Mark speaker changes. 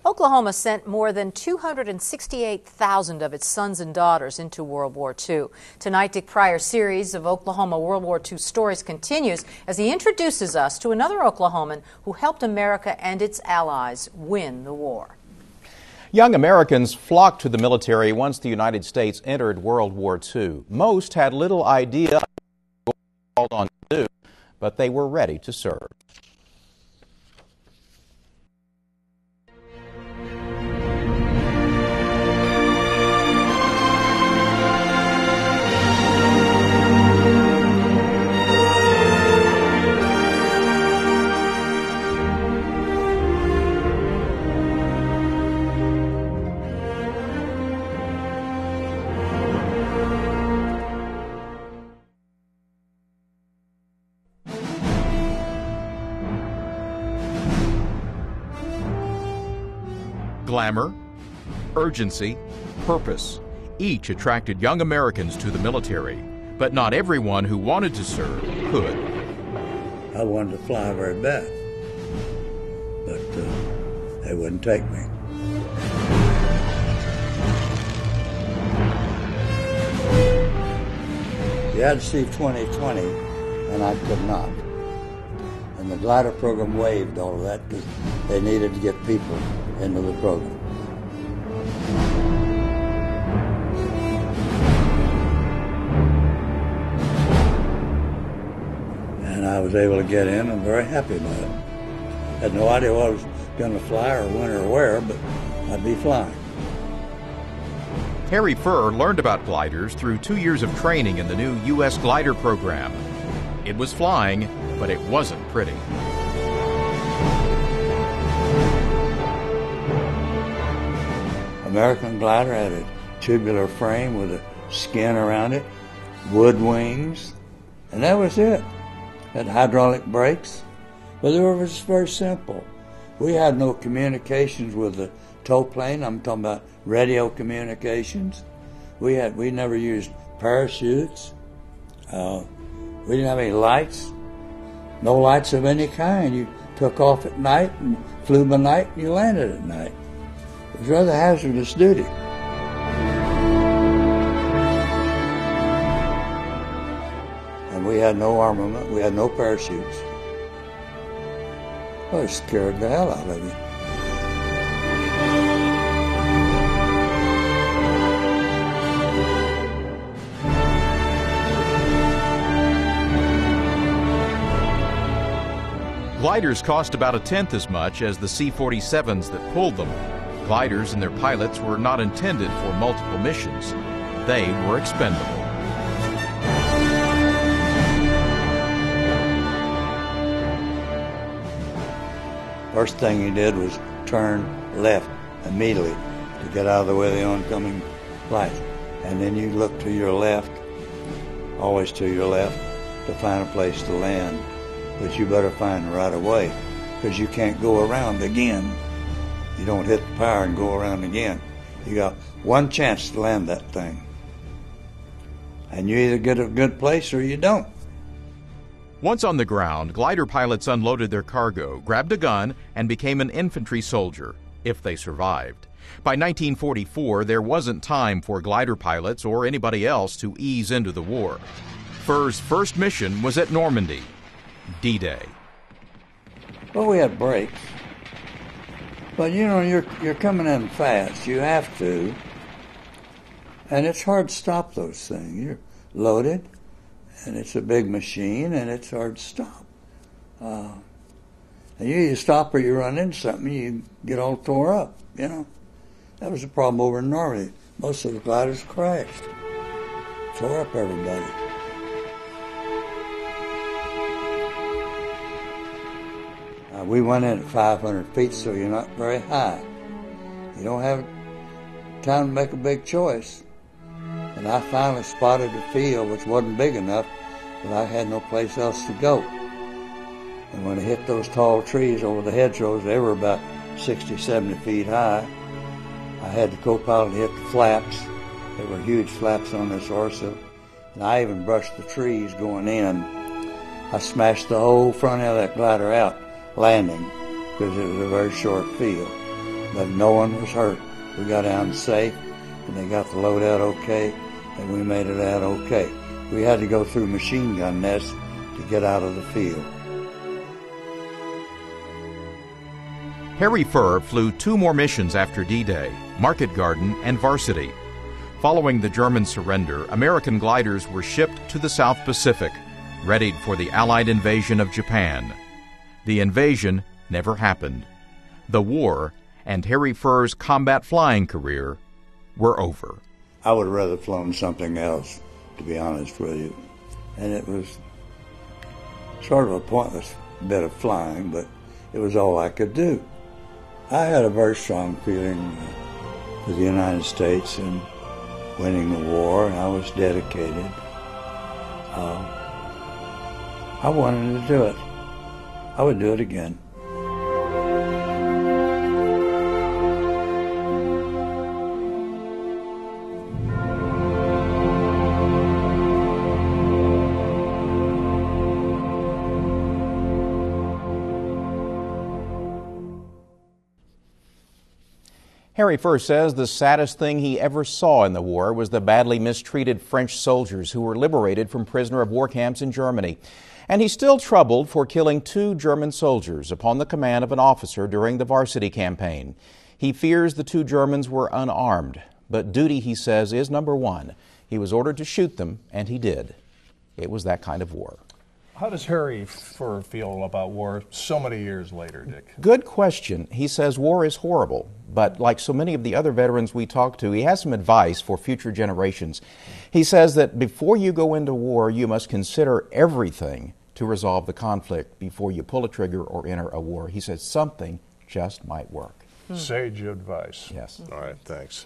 Speaker 1: Oklahoma sent more than 268,000 of its sons and daughters into World War II. Tonight, Dick Pryor's series of Oklahoma World War II stories continues as he introduces us to another Oklahoman who helped America and its allies win the war.
Speaker 2: Young Americans flocked to the military once the United States entered World War II. Most had little idea what they were called on to do, but they were ready to serve.
Speaker 3: Glamour, urgency, purpose. Each attracted young Americans to the military, but not everyone who wanted to serve could.
Speaker 4: I wanted to fly very bad, but they wouldn't take me. You had to see 2020, and I could not. And the glider program waived all of that because they needed to get people into the program. And I was able to get in. I'm very happy about it. Had no idea what I was going to fly or when or where, but I'd be flying.
Speaker 3: Harry Furr learned about gliders through 2 years of training in the new U.S. glider program. It was flying, but it wasn't pretty.
Speaker 4: American glider had a tubular frame with a skin around it, wood wings, and that was it. Had hydraulic brakes, but it was very simple. We had no communications with the tow plane. I'm talking about radio communications. We never used parachutes. We didn't have any lights. No lights of any kind. You took off at night and flew by night and you landed at night. It was rather hazardous duty. And we had no armament. We had no parachutes. Well, it scared the hell out of you.
Speaker 3: Gliders cost about 1/10 as much as the C-47s that pulled them. Gliders and their pilots were not intended for multiple missions. They were expendable.
Speaker 4: First thing he did was turn left immediately to get out of the way of the oncoming flight. And then you look to your left, always to your left, to find a place to land. But you better find right away, because you can't go around again. You don't hit the power and go around again. You got one chance to land that thing. And you either get a good place or you don't.
Speaker 3: Once on the ground, glider pilots unloaded their cargo, grabbed a gun, and became an infantry soldier, if they survived. By 1944, there wasn't time for glider pilots or anybody else to ease into the war. Furr's first mission was at Normandy, D-Day.
Speaker 4: Well, we had breaks. But you know, you're coming in fast. You have to. And it's hard to stop those things. You're loaded, and it's a big machine, and it's hard to stop. And you stop or you run into something, you get all tore up, you know. That was the problem over in Normandy. Most of the gliders crashed. Tore up everybody. We went in at 500 feet, so you're not very high. You don't have time to make a big choice. And I finally spotted a field which wasn't big enough, but I had no place else to go. And when I hit those tall trees over the hedgerows, they were about 60, 70 feet high. I had the co-pilot hit the flaps. There were huge flaps on this horse, and I even brushed the trees going in. I smashed the whole front end of that glider out landing because it was a very short field. but no one was hurt. We got out safe, and they got the load out okay, and we made it out okay. We had to go through machine gun nests to get out of the field.
Speaker 3: Harry Furr flew 2 more missions after D-Day, Market Garden and Varsity. Following the German surrender, American gliders were shipped to the South Pacific, readied for the Allied invasion of Japan. The invasion never happened. The war and Harry Furr's combat flying career were over.
Speaker 4: I would have rather flown something else, to be honest with you. And it was sort of a pointless bit of flying, but it was all I could do. I had a very strong feeling for the United States and winning the war, and I was dedicated. I wanted to do it. I would do it again.
Speaker 2: Harry Furr says the saddest thing he ever saw in the war was the badly mistreated French soldiers who were liberated from prisoner of war camps in Germany. And he's still troubled for killing 2 German soldiers upon the command of an officer during the Varsity campaign. He fears the 2 Germans were unarmed, but duty, he says, is number 1. He was ordered to shoot them, and he did. It was that kind of war.
Speaker 5: How does Harry Furr feel about war so many years later, Dick?
Speaker 2: Good question. He says war is horrible, but like so many of the other veterans we talk to, he has some advice for future generations. He says that before you go into war, you must consider everything to resolve the conflict before you pull a trigger or enter a war. He says something just might work.
Speaker 5: Sage advice.
Speaker 2: Yes.
Speaker 5: All right, thanks.